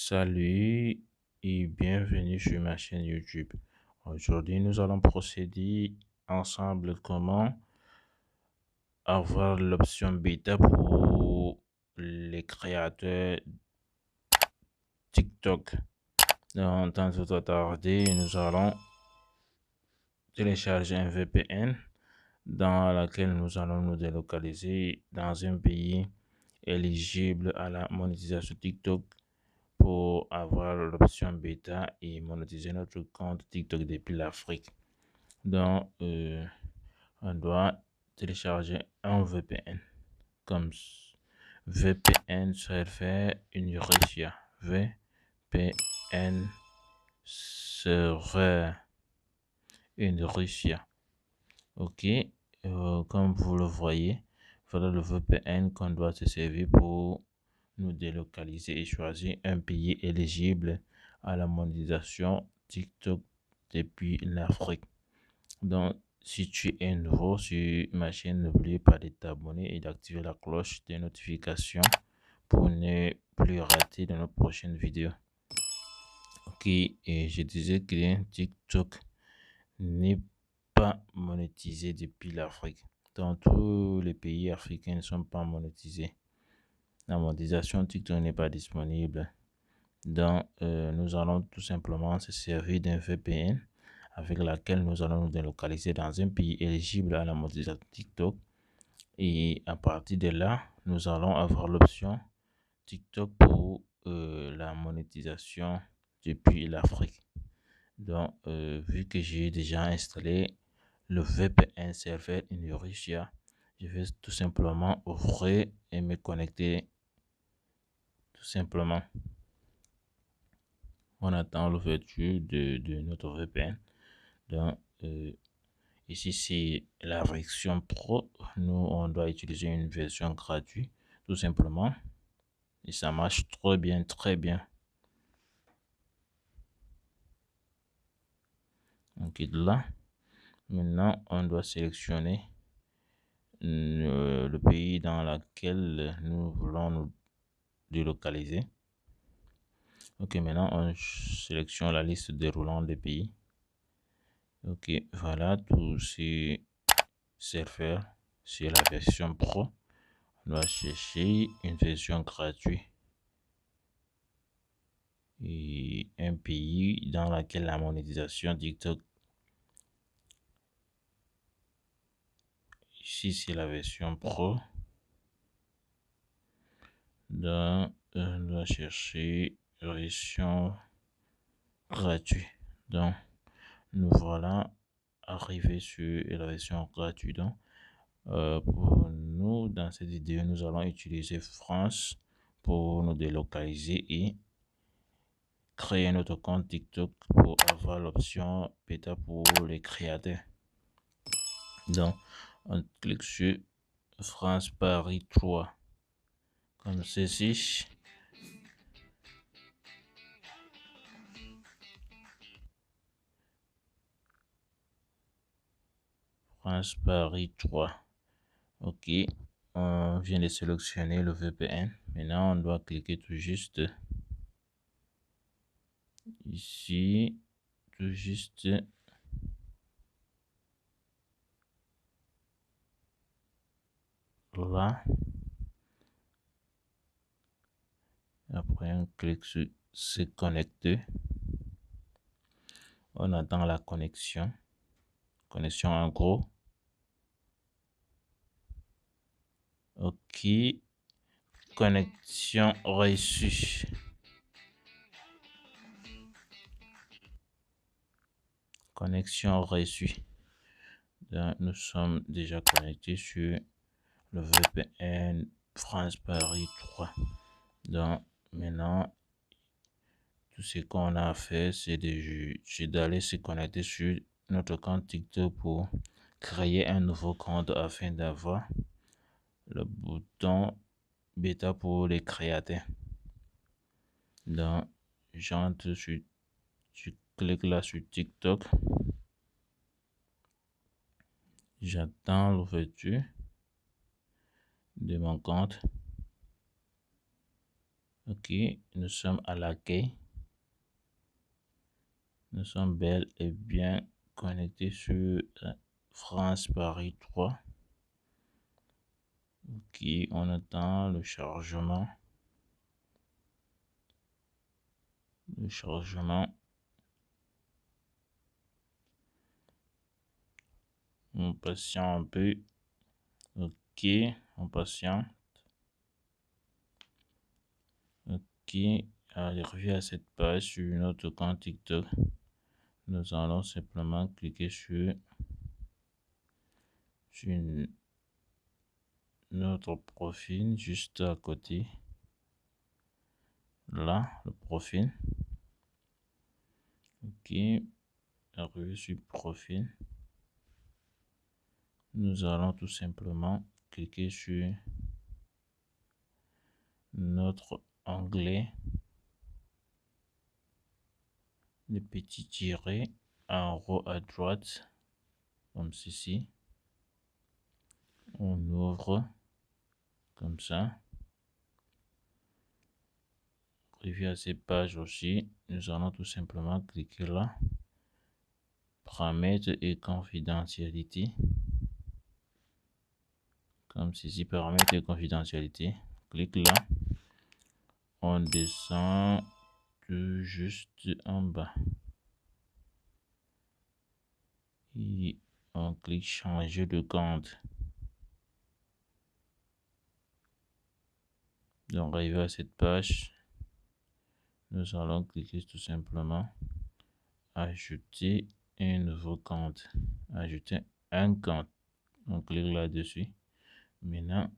Salut et bienvenue sur ma chaîne YouTube. Aujourd'hui, nous allons procéder ensemble comment avoir l'option bêta pour les créateurs TikTok. Donc, sans tarder, nous allons télécharger un VPN dans lequel nous allons nous délocaliser dans un pays éligible à la monétisation TikTok pour avoir l'option bêta et monétiser notre compte TikTok depuis l'Afrique. Donc, on doit télécharger un VPN comme VPN serveur une Russia. VPN serveur une Russia. Ok, comme vous le voyez, voilà le VPN qu'on doit se servir pour nous délocaliser et choisir un pays éligible à la monétisation TikTok depuis l'Afrique. Donc, si tu es nouveau sur ma chaîne, n'oublie pas de t'abonner et d'activer la cloche des notifications pour ne plus rater de nos prochaines vidéos. Ok, et je disais que TikTok n'est pas monétisé depuis l'Afrique. Dans tous les pays africains ne sont pas monétisés. La monétisation TikTok n'est pas disponible. Donc, nous allons tout simplement se servir d'un VPN avec laquelle nous allons nous délocaliser dans un pays éligible à la monétisation TikTok. Et à partir de là, nous allons avoir l'option TikTok pour la monétisation depuis l'Afrique. Donc, vu que j'ai déjà installé le VPN serveur in Russia, je vais tout simplement ouvrir et me connecter tout simplement. On attend l'ouverture de notre VPN. Donc, ici, c'est la version Pro. Nous, on doit utiliser une version gratuite, tout simplement. Et ça marche très bien, très bien. Donc, là, maintenant, on doit sélectionner le pays dans lequel nous voulons nous délocaliser. Ok, maintenant, on sélectionne la liste déroulante des pays. Ok, voilà, tous ces serveurs sur la version Pro. On doit chercher une version gratuite et un pays dans lequel la monétisation TikTok. Ici, c'est la version Pro. Donc, on doit chercher version gratuite. Donc, nous voilà arrivés sur la version gratuite. Donc, pour nous, dans cette vidéo, nous allons utiliser France pour nous délocaliser et créer notre compte TikTok pour avoir l'option bêta pour les créateurs. Donc, on clique sur France Paris 3 comme ceci. France Paris 3. Ok, on vient de sélectionner le VPN. Maintenant, on doit cliquer tout juste ici, tout juste là. Après, on clique sur se connecter. On attend la connexion. Connexion en gros. Ok. Connexion reçue. Connexion reçue. Donc, nous sommes déjà connectés sur le VPN France Paris 3. Donc, maintenant, tout ce qu'on a à faire, c'est d'aller se connecter sur notre compte TikTok pour créer un nouveau compte afin d'avoir le bouton bêta pour les créateurs. Donc, j'entre sur, je clique là sur TikTok. J'attends l'ouverture de mon compte. Ok, nous sommes à l'accueil. Nous sommes bel et bien connectés sur France Paris 3. Ok, on attend le chargement. Le chargement. On patiente un peu. Ok, on patiente. Ok, arrivé à cette page sur notre compte TikTok, nous allons simplement cliquer sur notre profil juste à côté. Là, le profil. Ok, arrivé sur profil. Nous allons tout simplement cliquer sur notre onglet, le petit tiret en haut à droite, comme ceci. On ouvre comme ça. Arrivé à cette page aussi, nous allons tout simplement cliquer là. Paramètres et confidentialité. Comme ceci, paramètres et confidentialité. Clique là. On descend tout juste en bas. Et on clique changer de compte. Donc, arrivé à cette page, nous allons cliquer tout simplement ajouter un nouveau compte. Ajouter un compte. On clique là-dessus. Maintenant,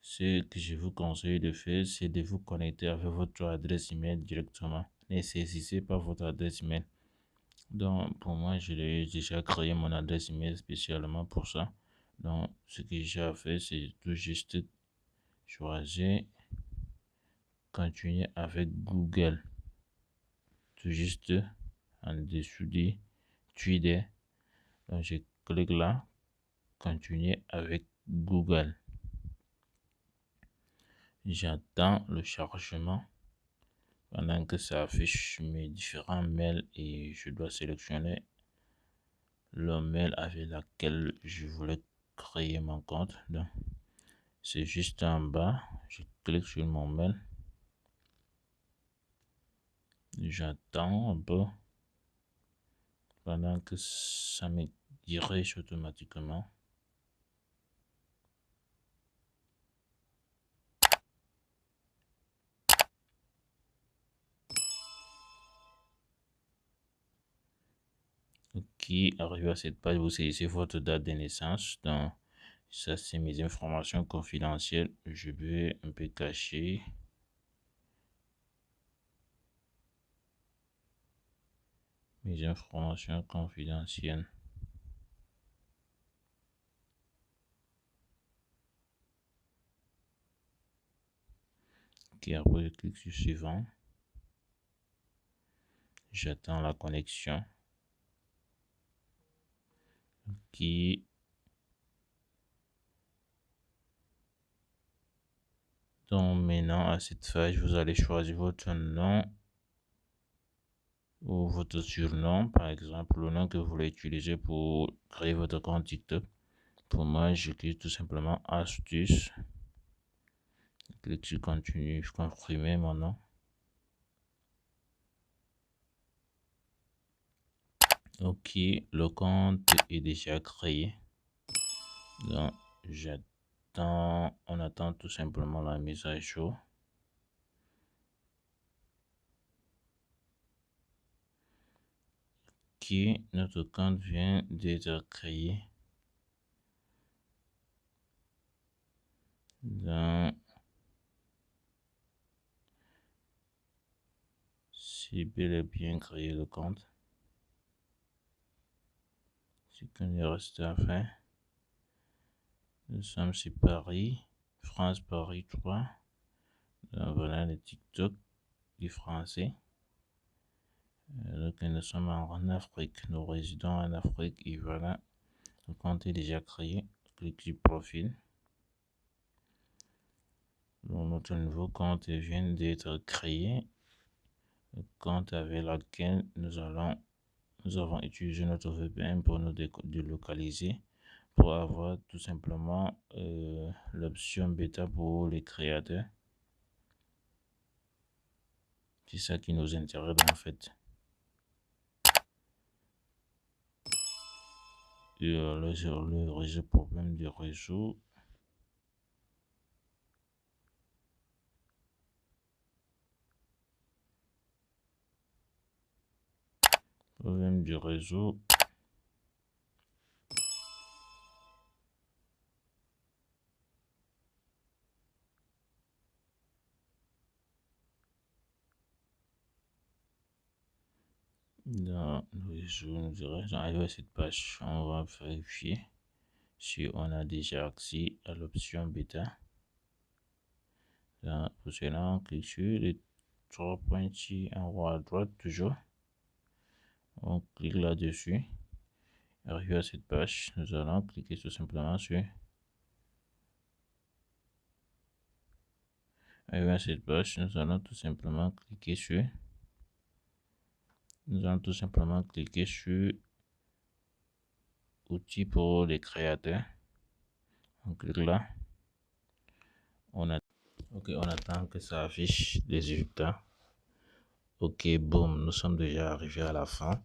ce que je vous conseille de faire, c'est de vous connecter avec votre adresse email directement. Ne saisissez pas votre adresse email. Donc, pour moi, j'ai déjà créé mon adresse email spécialement pour ça. Donc, ce que j'ai à faire, c'est tout juste choisir continuer avec Google. Tout juste en dessous de Twitter. Donc, je clique là, continuer avec Google. J'attends le chargement pendant que ça affiche mes différents mails et je dois sélectionner le mail avec lequel je voulais créer mon compte. Donc, c'est juste en bas. Je clique sur mon mail. J'attends un peu pendant que ça me dirige automatiquement. Ok, arrivé à cette page, vous saisissez votre date de naissance. Donc, ça, c'est mes informations confidentielles. Je vais un peu cacher. Mes informations confidentielles. Ok, après, je clique sur suivant. J'attends la connexion. Ok. Donc, maintenant, à cette page, vous allez choisir votre nom ou votre surnom, par exemple, le nom que vous voulez utiliser pour créer votre compte TikTok. Pour moi, je clique tout simplement astuce. Je clique sur continue, confirmer mon nom. Ok, le compte est déjà créé. Donc, j'attends, on attend tout simplement la mise à jour. Ok, notre compte vient d'être créé. Donc, c'est bel et bien créé le compte. Ce qu'il nous reste à faire. Nous sommes sur Paris, France Paris 3. Donc, voilà le TikTok du français. Donc, nous sommes en Afrique, nous résidons en Afrique et voilà, le compte est déjà créé. Clique sur profil. Donc, notre nouveau compte vient d'être créé. Le compte avec lequel nous avons utilisé notre VPN pour nous délocaliser, pour avoir tout simplement l'option bêta pour les créateurs. C'est ça qui nous intéresse en fait. Et là, sur le réseau, problème du réseau. Problème du réseau. Dans le réseau, nous dirons, j'arrive à cette page, on va vérifier si on a déjà accès à l'option bêta. Pour cela, on clique sur les trois points ici en haut à droite, toujours. On clique là-dessus. Arrivé à cette page, nous allons cliquer tout simplement sur. Arrivé à cette page, nous allons tout simplement cliquer sur. Nous allons tout simplement cliquer sur outils pour les créateurs. On clique là. On attend que ça affiche les résultats. Ok, boum, nous sommes déjà arrivés à la fin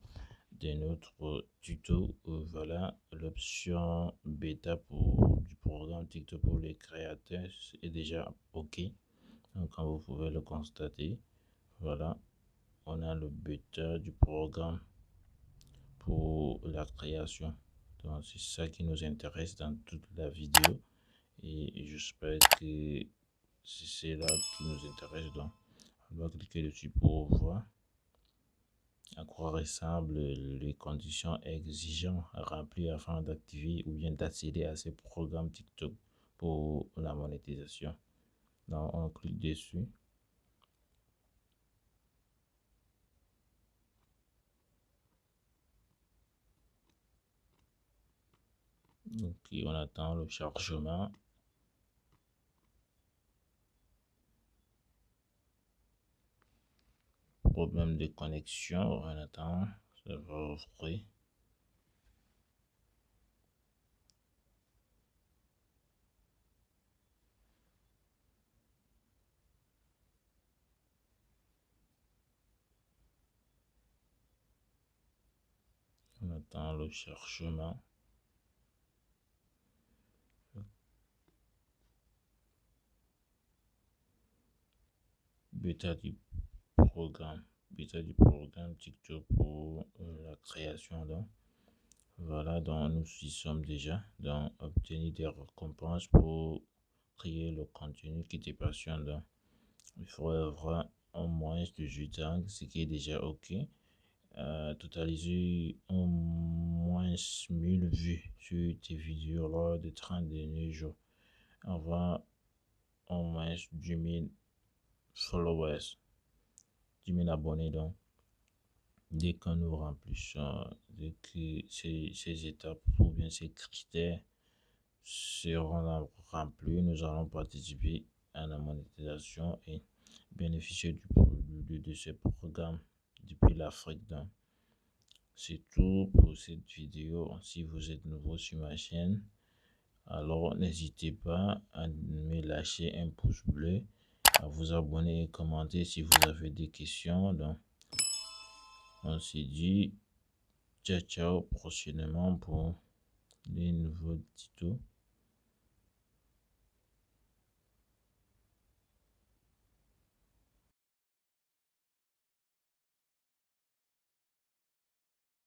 de notre tuto. Voilà, l'option bêta du programme TikTok pour les créateurs est déjà ok. Donc, comme vous pouvez le constater, voilà, on a le bêta du programme pour la création. Donc, c'est ça qui nous intéresse dans toute la vidéo. Et j'espère que c'est là qui nous intéresse. Donc, on va cliquer dessus pour voir à quoi ressemblent les conditions exigeantes à remplir afin d'activer ou bien d'accéder à ces programmes TikTok pour la monétisation. Donc, on clique dessus. Donc, on attend le chargement. Problème de connexion, on attend, ça va ouvrir. On attend le chargement. Bêta du programme TikTok pour la création. Donc, voilà, donc nous y sommes déjà. Donc, obtenir des récompenses pour créer le contenu qui te passionne. Donc, il faut avoir au moins 18 ans, ce qui est déjà ok. Totaliser au moins 1000 vues sur tes vidéos lors des 30 derniers jours. Avoir au moins 10 000 followers, 10 000 abonnés. Donc, dès que nous remplissons, dès que ces étapes ou bien ces critères seront remplis, nous allons participer à la monétisation et bénéficier de ce programme depuis l'Afrique. Donc, c'est tout pour cette vidéo. Si vous êtes nouveau sur ma chaîne, alors n'hésitez pas à me lâcher un pouce bleu, à vous abonner et commenter si vous avez des questions. Donc, on se dit ciao ciao prochainement pour les nouveaux tutos.